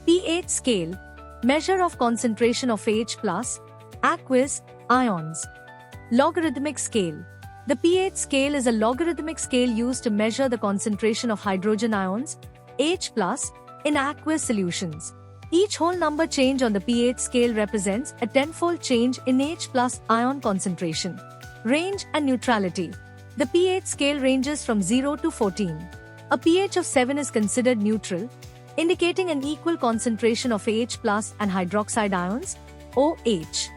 pH scale, measure of concentration of H+, aqueous, ions. Logarithmic scale. The pH scale is a logarithmic scale used to measure the concentration of hydrogen ions, H+, in aqueous solutions. Each whole number change on the pH scale represents a tenfold change in H+ ion concentration. Range and neutrality. The pH scale ranges from 0 to 14. A pH of 7 is considered neutral, indicating an equal concentration of H+ and hydroxide ions, OH.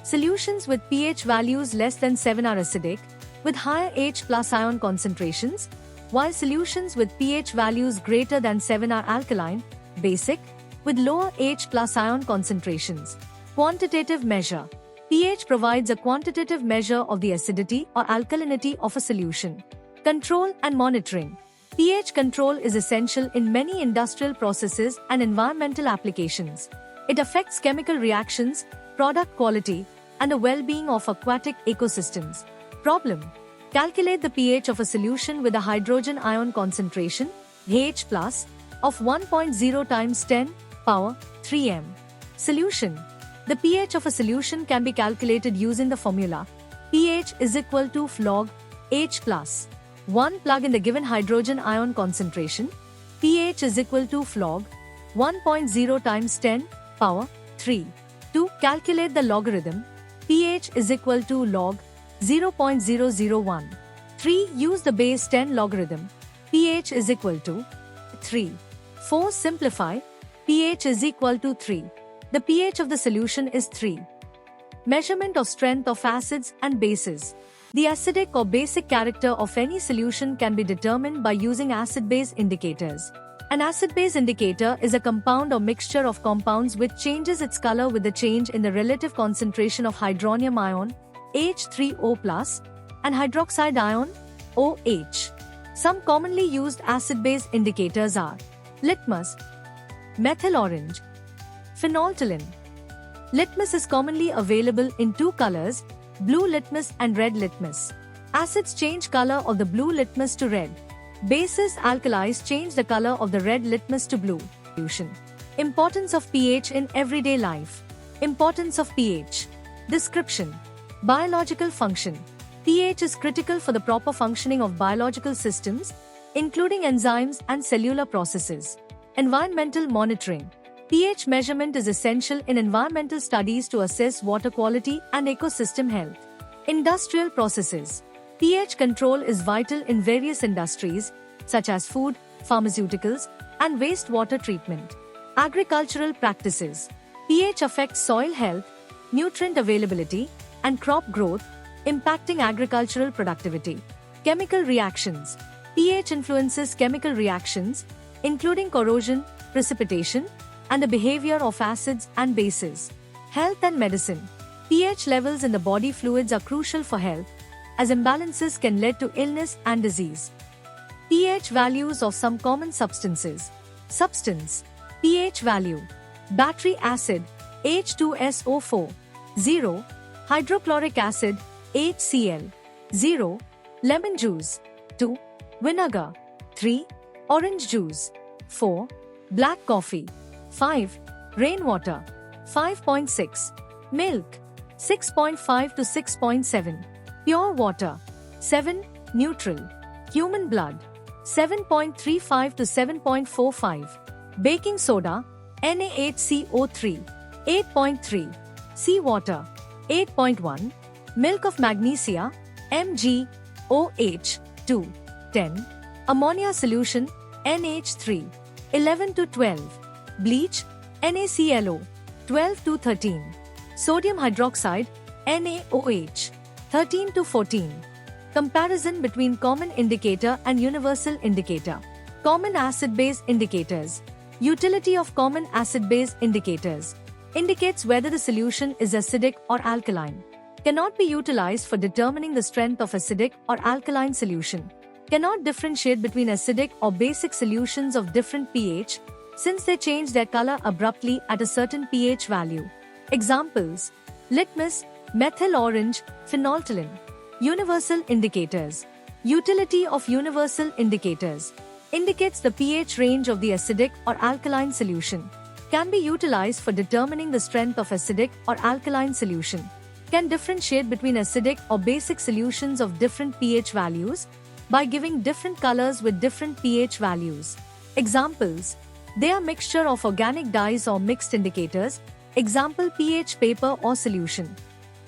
Solutions with pH values less than 7 are acidic, with higher H+ ion concentrations, while solutions with pH values greater than 7 are alkaline, basic, with lower H+ ion concentrations. Quantitative measure. pH provides a quantitative measure of the acidity or alkalinity of a solution. Control and monitoring. pH control is essential in many industrial processes and environmental applications. It affects chemical reactions, product quality, and the well-being of aquatic ecosystems. Problem. Calculate the pH of a solution with a hydrogen ion concentration, H+, of 1.0 times 10 power 3 m. Solution. The pH of a solution can be calculated using the formula pH is equal to log H+. 1 plug in the given hydrogen ion concentration, pH is equal to log 1.0 times 10 power 3. 2. Calculate the logarithm, pH is equal to log 0.001. 3. Use the base 10 logarithm, pH is equal to 3. 4. Simplify, pH is equal to 3. The pH of the solution is 3. Measurement of strength of acids and bases. The acidic or basic character of any solution can be determined by using acid-base indicators. An acid-base indicator is a compound or mixture of compounds which changes its color with the change in the relative concentration of hydronium ion, H3O+, and hydroxide ion, OH. Some commonly used acid-base indicators are litmus, methyl orange, phenolphthalein. Litmus is commonly available in two colors, blue litmus and red litmus. Acids change color of the blue litmus to red. Bases alkalis change the color of the red litmus to blue. Importance of pH in everyday life. Importance of pH. Description. Biological function. pH is critical for the proper functioning of biological systems, including enzymes and cellular processes. Environmental monitoring. pH measurement is essential in environmental studies to assess water quality and ecosystem health. Industrial processes. pH control is vital in various industries, such as food, pharmaceuticals, and wastewater treatment. Agricultural practices. pH affects soil health, nutrient availability, and crop growth, impacting agricultural productivity. Chemical reactions. pH influences chemical reactions, including corrosion, precipitation, and the behavior of acids and bases. Health and medicine. pH levels in the body fluids are crucial for health, as imbalances can lead to illness and disease. pH values of some common substances. Substance. pH value. Battery acid, H2SO4, 0. Hydrochloric acid, HCl, 0. Lemon juice, 2. Vinegar, 3. Orange juice, 4. Black coffee, 5. Rainwater, 5.6. Milk, 6.5 to 6.7. Pure water, 7. Neutral. Human blood, 7.35 to 7.45. Baking soda, NaHCO3, 8.3. Seawater, 8.1. Milk of magnesia, MgOH, 2. 10. Ammonia solution, NH3, 11 to 12. Bleach, NaClO, 12 to 13. Sodium hydroxide, NaOH, 13 to 14. Comparison between common indicator and universal indicator. Common acid-base indicators. Utility of common acid-base indicators. Indicates whether the solution is acidic or alkaline. Cannot be utilized for determining the strength of acidic or alkaline solution. Cannot differentiate between acidic or basic solutions of different pH, since they change their color abruptly at a certain pH value. Examples: litmus, methyl orange, phenolphthalein. Universal indicators. Utility of universal indicators. Indicates the pH range of the acidic or alkaline solution. can be utilized for determining the strength of acidic or alkaline solution. Can differentiate between acidic or basic solutions of different pH values by giving different colors with different pH values. Examples: they are mixture of organic dyes or mixed indicators. Example: pH paper or solution.